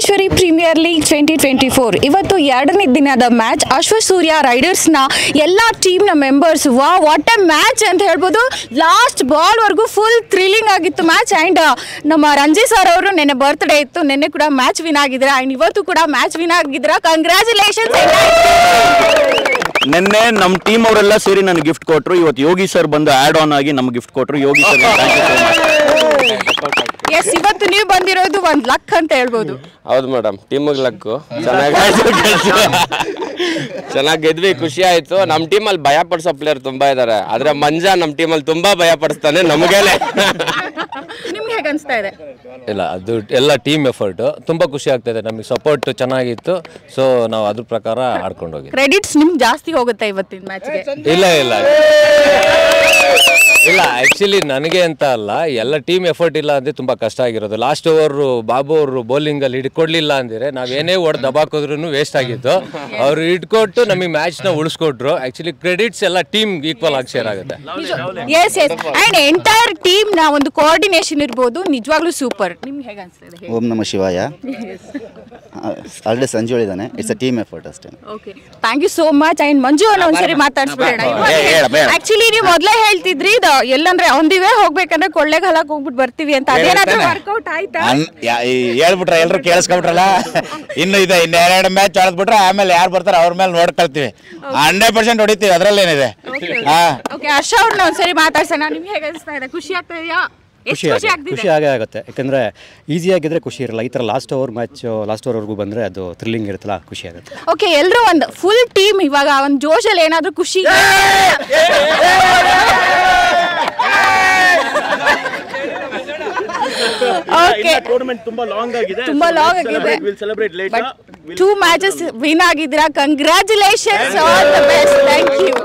Bhuvaneshwari premier league 2024 ಇವತ್ತು ಎರಡನೇ ದಿನದ ಮ್ಯಾಚ್ ಅಶ್ವಸೂರ್ಯ ರೈಡರ್ಸ್ನ ಎಲ್ಲ ಟೀಮ್ನ ಮೆಂಬರ್ಸ್ ವಾಟ್ ಎ ಮ್ಯಾಚ್ ಅಂತ ಹೇಳ್ಬೋದು. ಲಾಸ್ಟ್ ಬಾಲ್ವರೆಗೂ ಫುಲ್ ಥ್ರಿಲ್ಲಿಂಗ್ ಆಗಿತ್ತು ಮ್ಯಾಚ್. ಆ್ಯಂಡ್ ನಮ್ಮ ರಂಜಿ ಸರ್ ಅವರು ನೆನ್ನೆ ಬರ್ತ್ಡೇ ಇತ್ತು, ನೆನ್ನೆ ಕೂಡ ಮ್ಯಾಚ್ ವಿನ್ ಆಗಿದ್ದೀರಾ ಆ್ಯಂಡ್ ಇವತ್ತು ಕೂಡ ಮ್ಯಾಚ್ ವಿನ್ ಆಗಿದ್ದೀರಾ. ಕಂಗ್ರ್ಯಾಚುಲೇಷನ್ಸ್. ನಿನ್ನೆ ನಮ್ಮ ಟೀಮ್ ಅವರೆಲ್ಲ ಸೇರಿ ನನಗೆ ಗಿಫ್ಟ್ ಕೊಟ್ಟರು. ಇವತ್ತು ಯೋಗಿ ಸರ್ ಬಂದು ಆ್ಯಡ್ ಆನ್ ಆಗಿ ನಮ್ಗೆ ಗಿಫ್ಟ್ ಕೊಟ್ಟರು. ಯೋಗಿ ಸರ್ ಎಸ್, ಇವತ್ತು ನೀವು ಬಂದಿರೋದು ಒಂದು ಲಕ್ ಅಂತ ಹೇಳ್ಬೋದು. ಹೌದು ಮೇಡಮ್, ಟೀಮಿಗೆ ಲಕ್ಕು. ಚೆನ್ನಾಗಿ ಗೆದ್ವಿ, ಖುಷಿ ಆಯ್ತು. ನಮ್ಮ ಟೀಮಲ್ಲಿ ಭಯ ಪಡಿಸೋ ಪ್ಲೇಯರ್ ತುಂಬಾ ಇದ್ದಾರೆ, ಆದ್ರೆ ಮಂಜಾ ನಮ್ಮ ಟೀಮಲ್ಲಿ ತುಂಬಾ ಭಯ ಪಡಿಸ್ತಾನೆ ನಮಗೇನೆ. ನಿಮ್ಗೆ ಹೇಗೆ ಅನಿಸ್ತಾ ಇದೆ? ಇಲ್ಲ, ಅದು ಎಲ್ಲ ಟೀಮ್ ಎಫರ್ಟ್. ತುಂಬ ಖುಷಿ ಆಗ್ತಾ ಇದೆ, ನಮಗೆ ಸಪೋರ್ಟ್ ಚೆನ್ನಾಗಿತ್ತು. ಸೊ ನಾವು ಅದ್ರ ಪ್ರಕಾರ ಆಡ್ಕೊಂಡು ಹೋಗಿ. ಕ್ರೆಡಿಟ್ಸ್ ನಿಮ್ಗೆ ಜಾಸ್ತಿ ಹೋಗುತ್ತೆ ಇವತ್ತಿನ ಮ್ಯಾಚ್ಗೆ? ಇಲ್ಲ ಇಲ್ಲ ಇಲ್ಲ, ಆ್ಯಕ್ಚುಲಿ ನನಗೆ ಅಂತ ಅಲ್ಲ, ಎಲ್ಲ ಟೀಮ್ ಎಫರ್ಟ್ ಇಲ್ಲ ಅಂದರೆ ತುಂಬ ಕಷ್ಟ ಆಗಿರೋದು. ಲಾಸ್ಟ್ ಓವರು ಬಾಬು ಅವರು ಬೌಲಿಂಗಲ್ಲಿ ಹಿಡ್ಕೊಡ್ಲಿಲ್ಲ ಅಂದರೆ ನಾವೇನೇ ಹೊಡೆದು ದಬಾಕಿದ್ರೂ ವೇಸ್ಟ್ ಆಗಿತ್ತು. ಅವರು ಹಿಡ್ಕೊಟ್ಟು ನಮಗೆ ಮ್ಯಾಚ್ನ ಉಳಿಸ್ಕೊಟ್ರು. ಆ್ಯಕ್ಚುಲಿ ಕ್ರೆಡಿಟ್ಸ್ ಎಲ್ಲ ಟೀಮ್ ಈಕ್ವಲ್ ಆಗಿ ಶೇರ್ ಆಗುತ್ತೆ. ಎಸ್ ಎಸ್, ಆ್ಯಂಡ್ ಎಂಟೈರ್ ಟೀಮ್ನ ಒಂದು ಕೋಆರ್ಡಿನೇಷನ್ ಇರ್ಬೋದು, ನಿಜವಾಗ್ಲೂ ಸೂಪರ್. ನಿಮ್ಗೆ ಹೇಗೆ ಅನಿಸ್ತದೆ? ಓಂ ನಮ ಶಿವಾಯ. ಆಲ್ರೆಡಿ ಸಂಜು ಹೇಳಿದ್ದಾನೆ, ಇಟ್ಸ್ ಅ ಟೀಮ್ ಎಫರ್ಟ್ ಅಷ್ಟೇ. Okay, thank you so much. And Manju ಅನ್ನೋ ಒಂದ್ಸರಿ ಮಾತಾಡ್ಸ್ಬೇಡ. ಆಕ್ಚುಲಿ ನೀವು ಮೊದಲೇ ಹೇಳ್ತಿದ್ರಿ ಎಲ್ಲಂದ್ರೆ ಒಂದಿವೇ ಹೋಗ್ಬೇಕಂದ್ರೆ ಕೊಳ್ಳೆಗಾಲಕ್ಕೆ ಹೋಗ್ಬಿಟ್ಟು ಬರ್ತೀವಿ ಅಂತ, ಅದೇನಾದ್ರೂ ವರ್ಕೌಟ್ ಆಯ್ತಾ? ಹೇಳ್ಬಿಟ್ರೆ ಎಲ್ರು ಕೇಳಿಸ್ಕೊಬಿಟ್ರಲ್ಲ. ಇನ್ನು ಇದೆ, ಇನ್ನು 2 ಮ್ಯಾಚ್ ಆಡ್ಬಿಟ್ರೆ ಆಮೇಲೆ ಯಾರು ಬರ್ತಾರೆ ಅವ್ರ ಮೇಲೆ ನೋಡ್ಕೊಳ್ತೀವಿ. 100% ಹೊಡಿತೀವಿ, ಅದ್ರಲ್ಲೇನಿದೆ. ಓಕೆ, ಹರ್ಷ ಅವ್ರನ್ನ ಒಂದ್ಸರಿ ಮಾತಾಡ್ಸೋಣ. ನಿಮ್ಗೆ ಹೇಗೆ ಅನಿಸ್ತಾ ಇದೆ? ಖುಷಿ ಆಗ್ತಾ ಇದೆಯಾ? ಖುಷಿ ಆಗೇ ಆಗುತ್ತೆ, ಯಾಕಂದರೆ ಈಸಿಯಾಗಿದ್ದರೆ ಖುಷಿ ಇರಲ್ಲ. ಈ ಥರ ಲಾಸ್ಟ್ ಓವರ್ವರೆಗೂ ಬಂದರೆ ಅದು ಥ್ರಿಲ್ಲಿಂಗ್ ಇರುತ್ತಲ್ಲ, ಖುಷಿ ಆಗುತ್ತೆ. ಓಕೆ, ಎಲ್ಲರೂ ಒಂದು ಫುಲ್ ಟೀಮ್ ಇವಾಗ ಒಂದು ಜೋಶಲ್ಲಿ ಏನಾದರೂ ಖುಷಿ ಟೂರ್ನಮೆಂಟ್ ತುಂಬಾ ಲಾಂಗ್ ಆಗಿದೆ. 2 ಮ್ಯಾಚಸ್ ವಿನ್ ಆಗಿದ್ದೀರಾ. Congratulations, all the best. Thank you.